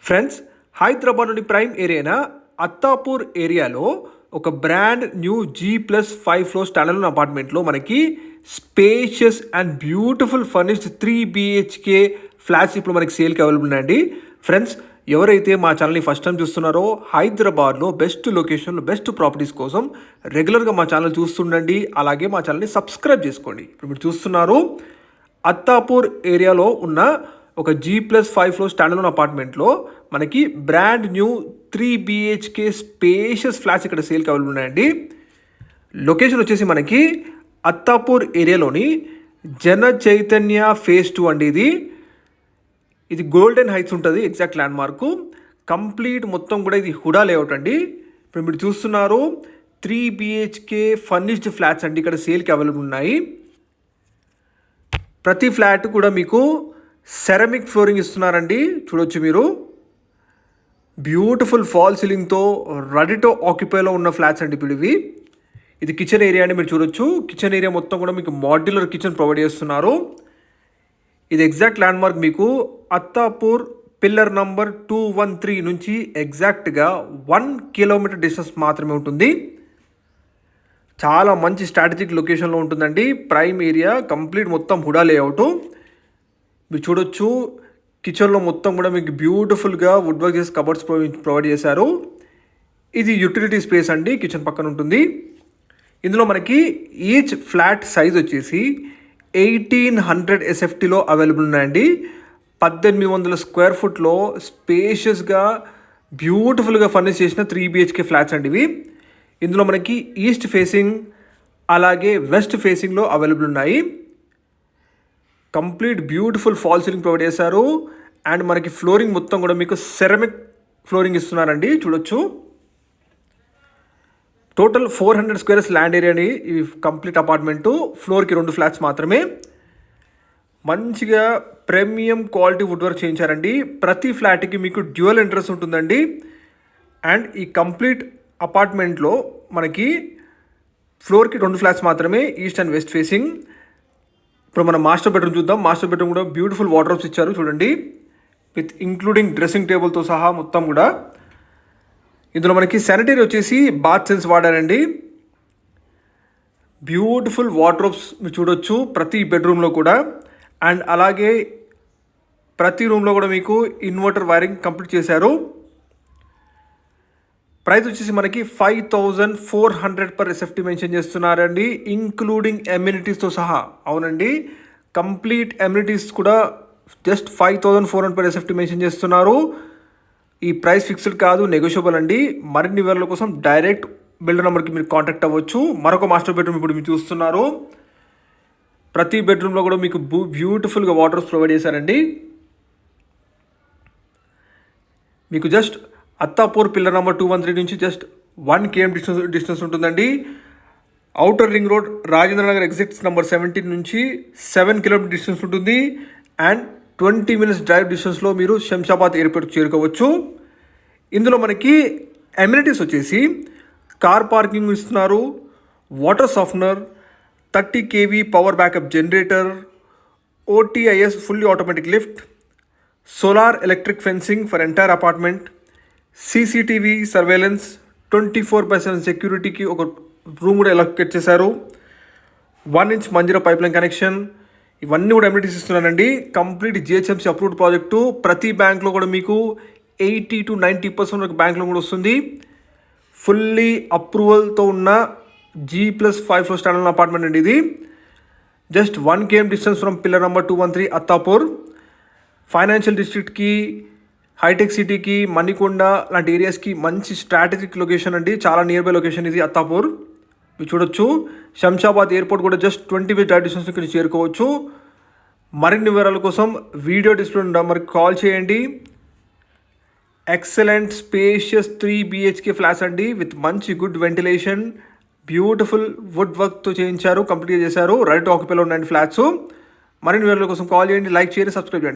Friends, హైదరాబాద్లోని prime ఏరియాన Attapur ఏరియాలో ఒక brand new G+5 floor standard అపార్ట్మెంట్లో మనకి spacious and beautiful furnished 3 BHK flats ఇప్పుడు మనకి సేల్కి అవైలబుల్ ఉన్నాయండి. ఫ్రెండ్స్, ఎవరైతే మా ఛానల్ని ఫస్ట్ టైం చూస్తున్నారో హైదరాబాద్లో బెస్ట్ లొకేషన్లో బెస్ట్ ప్రాపర్టీస్ కోసం రెగ్యులర్గా మా ఛానల్ చూస్తుండండి. అలాగే మా ఛానల్ని సబ్స్క్రైబ్ చేసుకోండి. ఇప్పుడు మీరు చూస్తున్నారు అత్తాపూర్ ఏరియాలో ఉన్న ఒక G+5 ఫ్లోర్ స్టాండర్డ్ అపార్ట్మెంట్లో మనకి brand new 3 BHK spacious flats ఇక్కడ సేల్కి అవైలబుల్ ఉన్నాయండి. లొకేషన్ వచ్చేసి మనకి అత్తాపూర్ ఏరియాలోని జన చైతన్య ఫేజ్ 2 అండి. ఇది గోల్డెన్ హైట్స్ ఉంటుంది ఎగ్జాక్ట్ ల్యాండ్ మార్కు. కంప్లీట్ మొత్తం కూడా ఇది హుడా లేఅవుట్ అండి. ఇప్పుడు మీరు చూస్తున్నారు 3 BHK ఫర్నిష్డ్ ఫ్లాట్స్ అండి ఇక్కడ సేల్కి అవైలబుల్ ఉన్నాయి. ప్రతి ఫ్లాట్ కూడా మీకు సెరమిక్ ఫ్లోరింగ్ ఇస్తున్నారండి. చూడొచ్చు మీరు. బ్యూటిఫుల్ ఫాల్ సీలింగ్తో రెడీ టు ఆక్యుపైలో ఉన్న ఫ్లాట్స్ అండి ఇప్పుడు ఇవి. ఇది కిచెన్ ఏరియా అండి. మీరు చూడొచ్చు కిచెన్ ఏరియా మొత్తం కూడా మీకు మాడ్యులర్ కిచెన్ ప్రొవైడ్ చేస్తున్నారు. ఇది ఎగ్జాక్ట్ ల్యాండ్ మార్క్ మీకు అత్తాపూర్ పిల్లర్ నంబర్ 213 నుంచి ఎగ్జాక్ట్గా 1 కిలోమీటర్ డిస్టెన్స్ మాత్రమే ఉంటుంది. చాలా మంచి స్ట్రాటజిక్ లొకేషన్లో ఉంటుందండి. ప్రైమ్ ఏరియా కంప్లీట్ మొత్తం హుడా లేఅవుట్. మీరు చూడొచ్చు కిచెన్లో మొత్తం కూడా మీకు బ్యూటిఫుల్గా వుడ్ వర్క్ చేసి కబర్డ్స్ ప్రొవైడ్ చేశారు. ఇది యూటిలిటీ స్పేస్ అండి, కిచెన్ పక్కన ఉంటుంది. ఇందులో మనకి ఈచ్ ఫ్లాట్ సైజ్ వచ్చేసి 1800 SFTలో అవైలబుల్ ఉన్నాయండి. 1800 స్క్వేర్ ఫుట్లో స్పేషియస్గా బ్యూటిఫుల్గా ఫర్నిష్ చేసిన 3 BHK ఫ్లాట్స్ అండి ఇవి. ఇందులో మనకి ఈస్ట్ ఫేసింగ్ అలాగే వెస్ట్ ఫేసింగ్లో అవైలబుల్ ఉన్నాయి. Complete beautiful fall ceiling provide చేశారు. అండ్ మనకి ఫ్లోరింగ్ మొత్తం కూడా మీకు సెరమిక్ ఫ్లోరింగ్ ఇస్తున్నారండి. చూడొచ్చు టోటల్ 400 స్క్వేర్స్ ల్యాండ్ ఏరియాని ఈ కంప్లీట్ అపార్ట్మెంటు. ఫ్లోర్కి 2 ఫ్లాట్స్ మాత్రమే. మంచిగా ప్రీమియం క్వాలిటీ వుడ్ వర్క్ చేయించారండి. ప్రతి ఫ్లాట్కి మీకు డ్యూయల్ ఎంట్రన్స్ ఉంటుందండి. అండ్ ఈ కంప్లీట్ అపార్ట్మెంట్లో మనకి ఫ్లోర్కి 2 ఫ్లాట్స్ మాత్రమే, ఈస్ట్ అండ్ వెస్ట్ ఫేసింగ్. ఇప్పుడు మనం మాస్టర్ బెడ్రూమ్ చూద్దాం. మాస్టర్ బెడ్రూమ్ కూడా బ్యూటిఫుల్ వార్డ్రోబ్స్ ఇచ్చారు చూడండి, విత్ ఇంక్లూడింగ్ డ్రెస్సింగ్ టేబుల్తో సహా మొత్తం కూడా. ఇందులో మనకి శానిటరీ వచ్చేసి బాత్ సెన్స్ వాడారండి. బ్యూటిఫుల్ వార్డ్రోబ్స్ మీరు చూడొచ్చు ప్రతి బెడ్రూమ్లో కూడా. అండ్ అలాగే ప్రతి రూమ్లో కూడా మీకు ఇన్వర్టర్ వైరింగ్ కంప్లీట్ చేశారు. ప్రైస్ వచ్చేసి మనకి 5400 per SFT మెన్షన్ చేస్తున్నారండి, ఇంక్లూడింగ్ ఎమ్యూనిటీస్తో సహా. అవునండి, కంప్లీట్ ఎమ్యూనిటీస్ కూడా జస్ట్ 5400 per SFT మెన్షన్ చేస్తున్నారు. ఈ ప్రైస్ ఫిక్స్డ్ కాదు, నెగోషియబుల్ అండి. మరిన్ని వివరాల కోసం డైరెక్ట్ బిల్డర్ నెంబర్కి మీరు కాంటాక్ట్ అవ్వచ్చు. మరొక మాస్టర్ బెడ్రూమ్ ఇప్పుడు మీరు చూస్తున్నారు. ప్రతి బెడ్రూమ్లో కూడా మీకు బ్యూటిఫుల్గా వాటర్స్ ప్రొవైడ్ చేశారండి. మీకు జస్ట్ అత్తాపూర్ పిల్లర్ నెంబర్ 213 నుంచి జస్ట్ 1 km డిస్టెన్స్ ఉంటుందండి. Outer ring road Rajendra Nagar exits number 17 నుంచి 7 km డిస్టెన్స్ ఉంటుంది. అండ్ 20 minutes డ్రైవ్ డిస్టెన్స్లో మీరు శంషాబాద్ ఎయిర్పోర్ట్కి చేరుకోవచ్చు. ఇందులో మనకి అమ్యూనిటీస్ వచ్చేసి కార్ పార్కింగ్ ఇస్తున్నారు, water softener, 30 kV power backup generator, OTIS fully automatic lift, solar electric fencing for entire apartment, CCTV surveillance, 24/7 సెక్యూరిటీకి ఒక రూమ్ కూడా ఎలొకేట్ చేశారు, 1 inch Manjira pipe line connection. ఇవన్నీ కూడా అమ్యూనిటీస్ ఇస్తున్నానండి. Complete GHMC approved project. ప్రతి బ్యాంక్లో కూడా మీకు 80 to 90% వరకు బ్యాంక్లో కూడా వస్తుంది. ఫుల్లీ అప్రూవల్తో ఉన్న G+5 ఫ్లోర్ స్టాండర్డ్ అపార్ట్మెంట్ అండి ఇది. Just 1 km distance from pillar number 213 Attapur. Financial డిస్ట్రిక్ట్కి, హైటెక్ సిటీకి, మణికొండ లాంటి ఏరియాస్కి మంచి స్ట్రాటజిక్ లొకేషన్ అండి. చాలా నియర్ బై లొకేషన్ ఇది అత్తాపూర్. మీరు చూడొచ్చు శంషాబాద్ ఎయిర్పోర్ట్ కూడా జస్ట్ 20 minutes డ్రైవ్ డిస్టెన్స్ ఇక్కడ చేరుకోవచ్చు. మరిన్ని వివరాల కోసం వీడియో డిస్ప్లే నెంబర్కి కాల్ చేయండి. ఎక్సలెంట్ స్పేషియస్ 3 BHK ఫ్లాట్స్ అండి, విత్ మంచి గుడ్ వెంటిలేషన్, బ్యూటిఫుల్ వుడ్ వర్క్తో చేయించారు, కంప్లీట్ చేశారు. రెడీ టు ఆక్యుపైలో ఉన్నాయండి ఫ్లాట్స్. మరిన్ని వివరాల కోసం కాల్ చేయండి, లైక్ చేయండి, సబ్స్క్రైబ్ చేయండి.